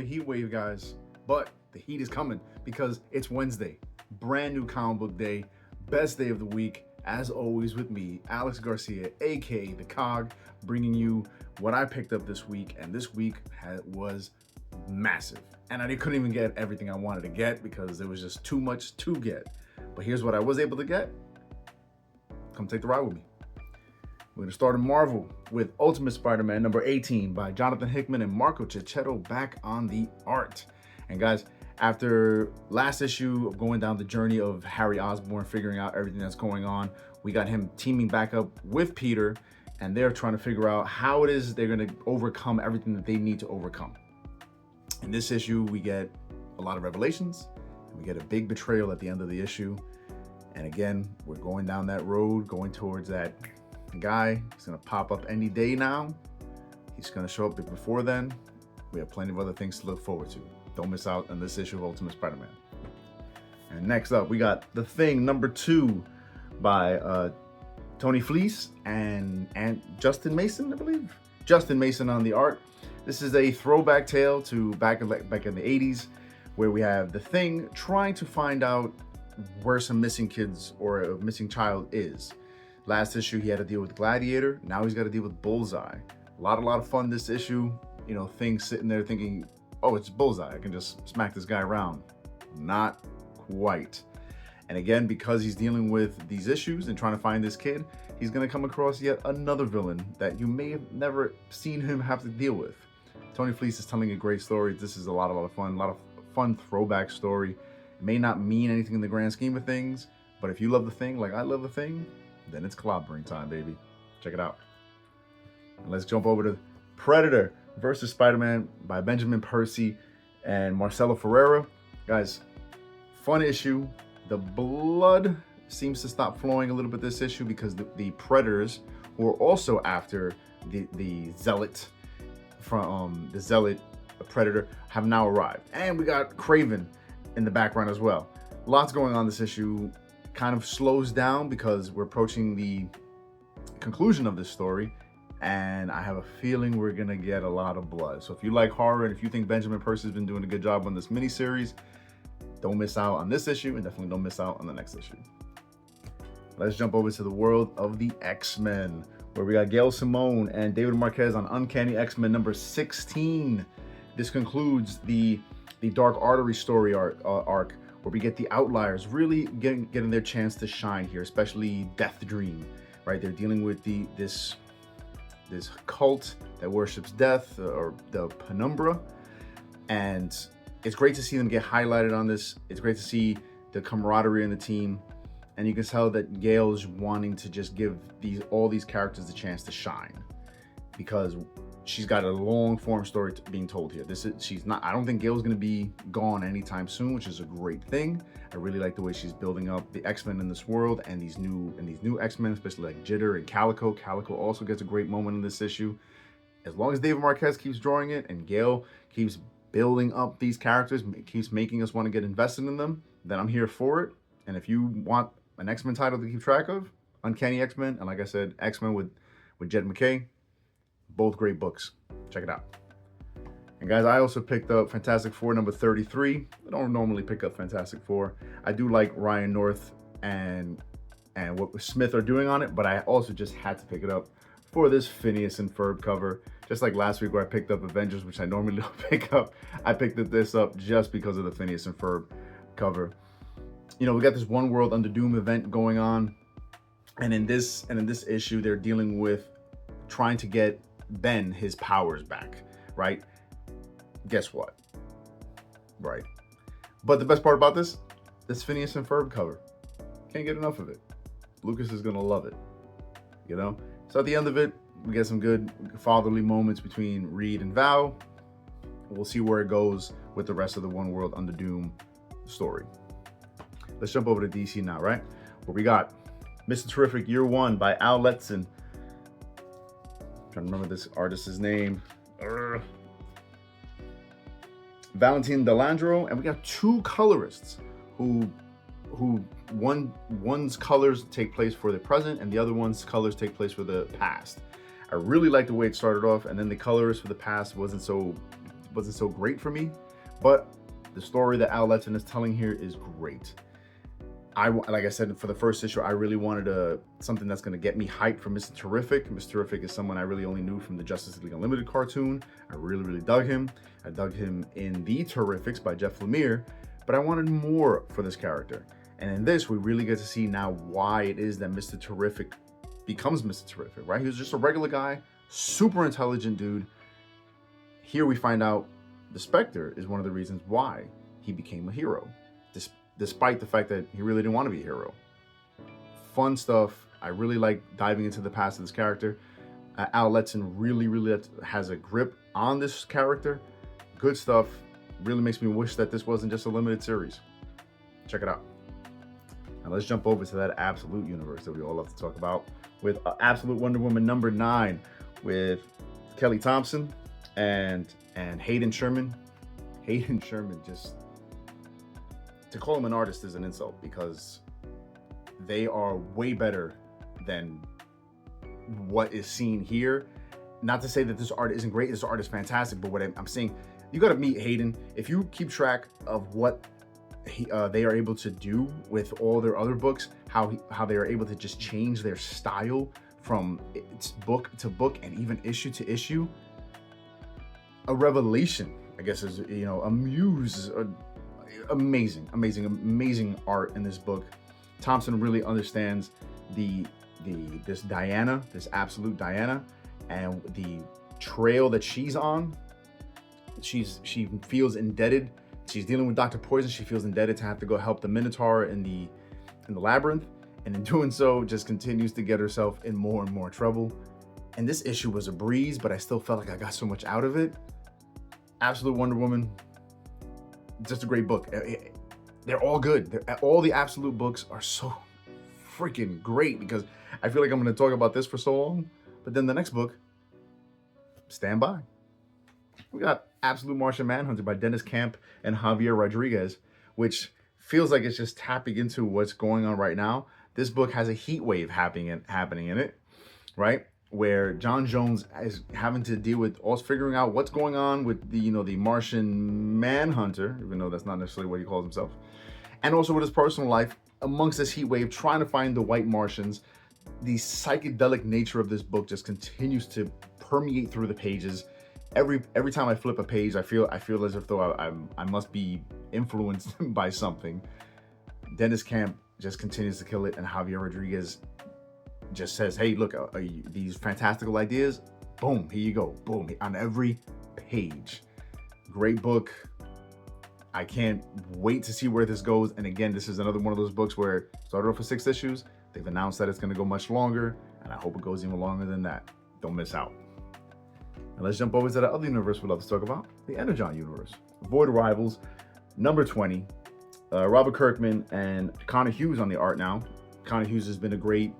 a heat wave, guys, but the heat is coming because it's Wednesday, brand new comic book day, best day of the week, as always with me, Alex Garcia, aka the C.O.G, bringing you what I picked up this week, and this week was massive. And I couldn't even get everything I wanted to get because there was just too much to get. But here's what I was able to get. Come take the ride with me. We're going to start in Marvel with Ultimate Spider-Man number 18 by Jonathan Hickman and Marco Checchetto back on the art. And guys, after last issue of going down the journey of Harry Osborn, figuring out everything that's going on, we got him teaming back up with Peter, and they're trying to figure out how it is they're going to overcome everything that they need to overcome. In this issue, we get a lot of revelations, and we get a big betrayal at the end of the issue. And again, we're going down that road, going towards that guy. He's gonna pop up any day now. He's gonna show up before then. We have plenty of other things to look forward to. Don't miss out on this issue of Ultimate Spider-Man. And next up, we got The Thing number 2 by Tony Fleece and Justin Mason, I believe. Justin Mason on the art. This is a throwback tale to back in the 80s, where we have The Thing trying to find out where some missing kids or a missing child is. Last issue, he had to deal with Gladiator. Now he's got to deal with Bullseye. A lot of fun this issue. You know, Thing sitting there thinking, oh, it's Bullseye. I can just smack this guy around. Not quite. And again, because he's dealing with these issues and trying to find this kid, he's going to come across yet another villain that you may have never seen him have to deal with. Tony Fleece is telling a great story. This is a lot of fun. A lot of fun throwback story. It may not mean anything in the grand scheme of things, but if you love The Thing like I love The Thing, then it's clobbering time, baby. Check it out. And let's jump over to Predator versus Spider-Man by Benjamin Percy and Marcelo Ferreira. Guys, fun issue. The blood seems to stop flowing a little bit this issue because the Predators, who are also after the Zealot from the Zealot Predator, have now arrived. And we got Kraven in the background as well. Lots going on this issue. Kind of slows down because we're approaching the conclusion of this story, and I have a feeling we're gonna get a lot of blood. So if you like horror and if you think Benjamin Percy's been doing a good job on this miniseries, don't miss out on this issue, and definitely don't miss out on the next issue. Let's jump over to the world of the X-Men, where we got Gail Simone and David Marquez on Uncanny X-Men number 16. This concludes the Dark Artery story arc, where we get the Outliers really getting their chance to shine here, especially Death Dream, right? They're dealing with this cult that worships death, or the Penumbra, and it's great to see them get highlighted on this. It's great to see the camaraderie in the team, and you can tell that Gail's wanting to just give all these characters the chance to shine, because she's got a long form story being told here. I don't think Gail's gonna be gone anytime soon, which is a great thing. I really like the way she's building up the X-Men in this world and these new X-Men, especially like Jitter and Calico. Calico also gets a great moment in this issue. As long as David Marquez keeps drawing it and Gail keeps building up these characters, keeps making us want to get invested in them, then I'm here for it. And if you want an X-Men title to keep track of, Uncanny X-Men, and like I said, X-Men with Jed McKay, both great books. Check it out. And guys, I also picked up Fantastic Four number 33. I don't normally pick up Fantastic Four. I do like Ryan North and what Smith are doing on it, but I also just had to pick it up for this Phineas and Ferb cover. Just like last week where I picked up Avengers, which I normally don't pick up. I picked this up just because of the Phineas and Ferb cover. You know, we got this One World Under Doom event going on, and in this issue, they're dealing with trying to get Ben his powers back, right? Guess what? Right. But the best part about this Phineas and Ferb cover. Can't get enough of it. Lucas is gonna love it, you know? So at the end of it, we get some good fatherly moments between Reed and Val. We'll see where it goes with the rest of the One World Under Doom story. Let's jump over to DC now, right? Where we got Mr. Terrific Year 1 by Al Letson. Trying to remember this artist's name. Valentin Delandro, and we got two colorists who one's colors take place for the present and the other one's colors take place for the past. I really like the way it started off, and then the colors for the past wasn't so great for me, but the story that Al Letson is telling here is great. Like I said, for the first issue, I really wanted something that's going to get me hyped for Mr. Terrific. Mr. Terrific is someone I really only knew from the Justice League Unlimited cartoon. I really dug him. I dug him in The Terrifics by Jeff Lemire, but I wanted more for this character. And in this, we really get to see now why it is that Mr. Terrific becomes Mr. Terrific, right? He was just a regular guy, super intelligent dude. Here we find out the Spectre is one of the reasons why he became a hero, despite the fact that he really didn't want to be a hero. Fun stuff. I really like diving into the past of this character. Al Letson really has a grip on this character. Good stuff. Really makes me wish that this wasn't just a limited series. Check it out. Now let's jump over to that Absolute universe that we all love to talk about, with Absolute Wonder Woman number 9 with Kelly Thompson and Hayden Sherman. Hayden Sherman, just to call him an artist is an insult, because they are way better than what is seen here. Not to say that this art isn't great, this art is fantastic, but what I'm saying, you got to meet Hayden. If you keep track of what they are able to do with all their other books, how they are able to just change their style from book to book and even issue to issue, a revelation, I guess, is, you know, a muse. Amazing art in this book. Thompson really understands this Diana, this Absolute Diana, and the trail that she's on. She feels indebted. She's dealing with Dr. Poison. She feels indebted to have to go help the Minotaur in the labyrinth, and in doing so, just continues to get herself in more and more trouble. And this issue was a breeze, but I still felt like I got so much out of it. Absolute Wonder Woman, just a great book. They're all good. All the Absolute books are so freaking great, because I feel like I'm going to talk about this for so long, but then the next book, stand by. We got Absolute Martian Manhunter by Dennis Camp and Javier Rodriguez, which feels like it's just tapping into what's going on right now. This book has a heat wave happening in it, right? Where John Jones is having to deal with also figuring out what's going on with the Martian Manhunter, even though that's not necessarily what he calls himself, and also with his personal life amongst this heat wave, trying to find the white Martians. The psychedelic nature of this book just continues to permeate through the pages. Every time I flip a page, I feel as if though I must be influenced by something. Dennis Camp just continues to kill it, and Javier Rodriguez just says, hey, look, these fantastical ideas, boom, here you go, boom, on every page. Great book. I can't wait to see where this goes. And again, this is another one of those books where it started off with 6 issues. They've announced that it's going to go much longer, and I hope it goes even longer than that. Don't miss out. Now let's jump over to the other universe we'd love to talk about, the Energon universe. Void Rivals, number 20. Robert Kirkman and Connor Hughes on the art now. Connor Hughes has been a great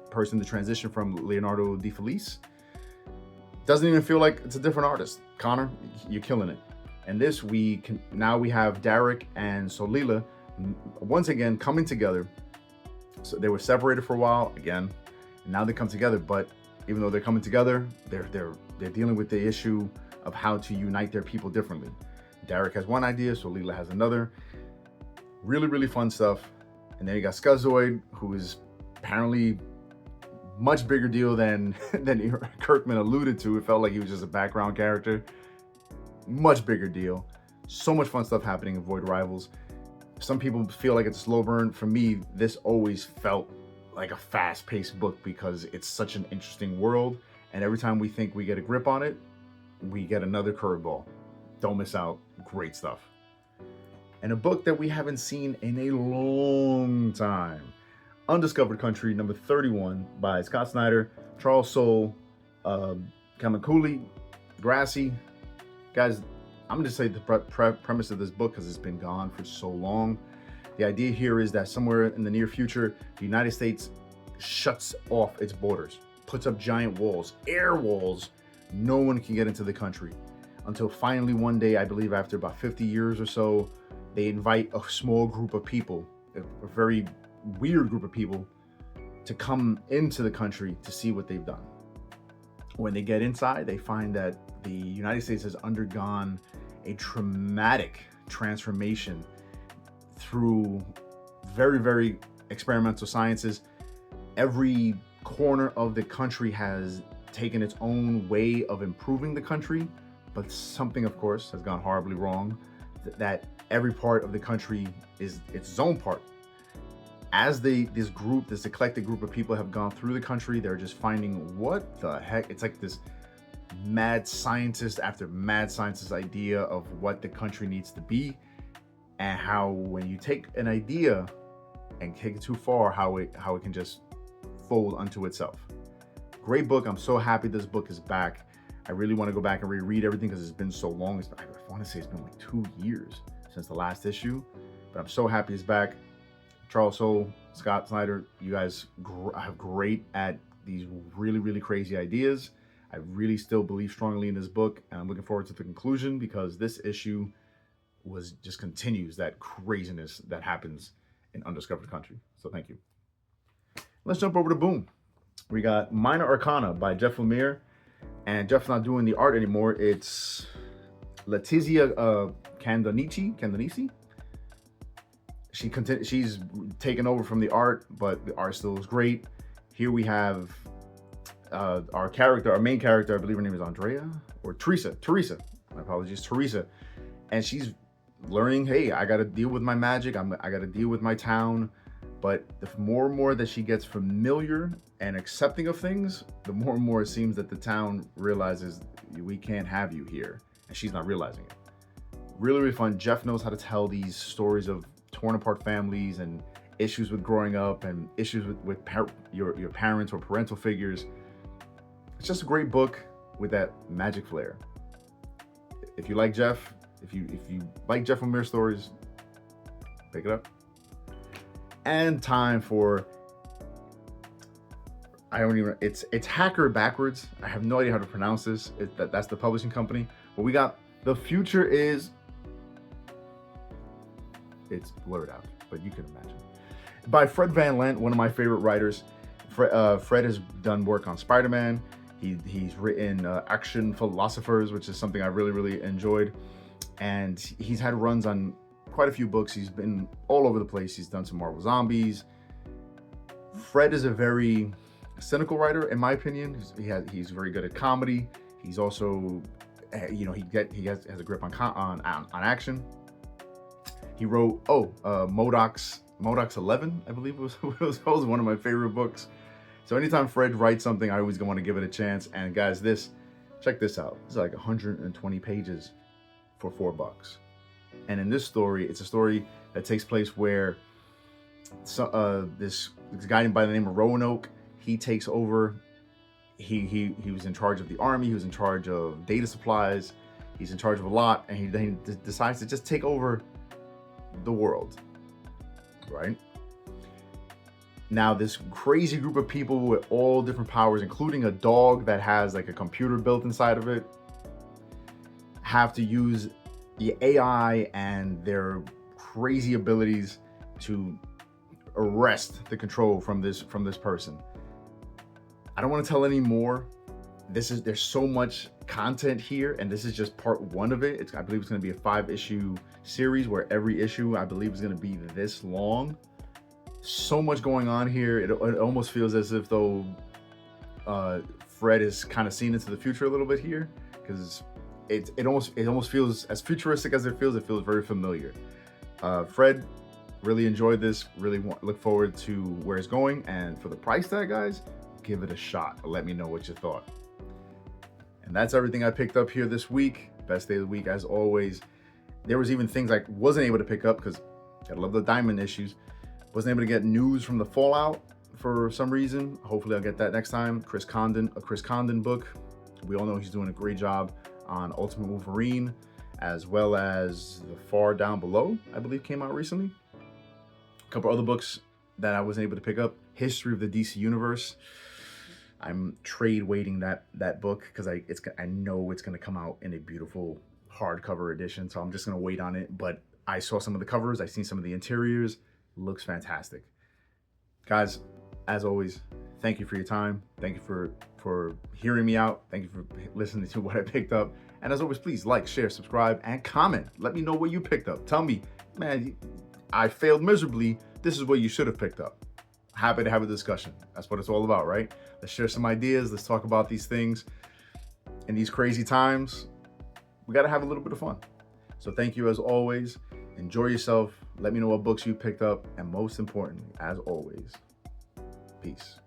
person to transition from Leonardo De Felice. Doesn't even feel like it's a different artist. Connor, you're killing it. And this now we have Derek and Solila once again coming together. So they were separated for a while again, and now they come together. But even though they're coming together, they're dealing with the issue of how to unite their people differently. Derek has one idea, Solila has another. Really fun stuff. And then you got Scuzoid, who is apparently much bigger deal than Kirkman alluded to. It felt like he was just a background character. Much bigger deal. So much fun stuff happening in Void Rivals. Some people feel like it's a slow burn. For me, this always felt like a fast-paced book because it's such an interesting world. And every time we think we get a grip on it, we get another curveball. Don't miss out. Great stuff. And a book that we haven't seen in a long time. Undiscovered Country, number 31 by Scott Snyder, Charles Soule, Kamakuli, Grassi. Guys, I'm going to say the premise of this book because it's been gone for so long. The idea here is that somewhere in the near future, the United States shuts off its borders, puts up giant walls, air walls. No one can get into the country until finally one day, I believe after about 50 years or so, they invite a small group of people, a very weird group of people, to come into the country to see what they've done. When they get inside, they find that the United States has undergone a traumatic transformation through very, very experimental sciences. Every corner of the country has taken its own way of improving the country, but something, of course, has gone horribly wrong, that every part of the country is its own part. As this eclectic group of people have gone through the country, they're just finding, what the heck? It's like this mad scientist after mad scientist idea of what the country needs to be, and how when you take an idea and take it too far, how it can just fold unto itself. Great book. I'm so happy this book is back. I really want to go back and reread everything because it's been so long. I want to say it's been like 2 years since the last issue, but I'm so happy it's back. Charles Soule, Scott Snyder, you guys have great at these really, really crazy ideas. I really still believe strongly in this book, and I'm looking forward to the conclusion, because this issue just continues that craziness that happens in Undiscovered Country. So thank you. Let's jump over to Boom. We got Minor Arcana by Jeff Lemire, and Jeff's not doing the art anymore. It's Letizia Candonici. She's taken over from the art, but the art still is great. Here we have our main character, I believe her name is Andrea or Teresa. My apologies, Teresa. And she's learning, hey, I got to deal with my magic. I got to deal with my town. But the more and more that she gets familiar and accepting of things, the more and more it seems that the town realizes we can't have you here. And she's not realizing it. Really, really fun. Jeff knows how to tell these stories of torn apart families and issues with growing up and issues with your parents or parental figures. It's just a great book with that magic flair. If you like Jeff, if you like Jeff Lemire stories, pick it up. And time for, it's Hacker backwards. I have no idea how to pronounce this. That's the publishing company. But we got The Future Is, it's blurred out, but you can imagine. By Fred Van Lent, one of my favorite writers. Fred has done work on Spiderman. He's written Action Philosophers, which is something I really, really enjoyed. And he's had runs on quite a few books. He's been all over the place. He's done some Marvel Zombies. Fred is a very cynical writer, in my opinion. He's very good at comedy. He's also, he has a grip on action. He wrote Modoc's 11, I believe was one of my favorite books. So anytime Fred writes something, I always want to give it a chance. And guys, check this out. It's like 120 pages for $4. And in this story, it's a story that takes place where this guy by the name of Roanoke, he takes over. He was in charge of the army. He was in charge of data supplies. He's in charge of a lot, and he decides to just take over the world, right? Now, this crazy group of people with all different powers, including a dog that has like a computer built inside of it, have to use the AI and their crazy abilities to arrest the control from this person. I don't want to tell any more. There's so much content here, and this is just part one of it. I believe it's going to be a 5-issue series where every issue, I believe, is going to be this long. So much going on here. It almost feels as if though Fred is kind of seen into the future a little bit here, because it almost feels as futuristic as it feels. It feels very familiar. Fred, really enjoyed this. Really look forward to where it's going, and for the price tag, guys, give it a shot. Let me know what you thought. And that's everything I picked up here this week. Best day of the week, as always. There was even things I wasn't able to pick up because I love the Diamond issues. Wasn't able to get news from the Fallout for some reason. Hopefully I'll get that next time. A Chris Condon book. We all know he's doing a great job on Ultimate Wolverine, as well as The Far Down Below, I believe came out recently. A couple other books that I wasn't able to pick up. History of the DC Universe. I'm trade waiting that book because I know it's going to come out in a beautiful hardcover edition, so I'm just going to wait on it. But I saw some of the covers, I've seen some of the interiors. Looks fantastic. Guys, as always, Thank you for your time. Thank you for hearing me out. Thank you for listening to what I picked up. And as always, please like, share, subscribe, and comment. Let me know what you picked up. Tell me, man, I failed miserably. This is what you should have picked up. Happy to have a discussion. That's what it's all about, right? Let's share some ideas. Let's talk about these things. In these crazy times, we got to have a little bit of fun. So thank you as always. Enjoy yourself. Let me know what books you picked up. And most importantly, as always, peace.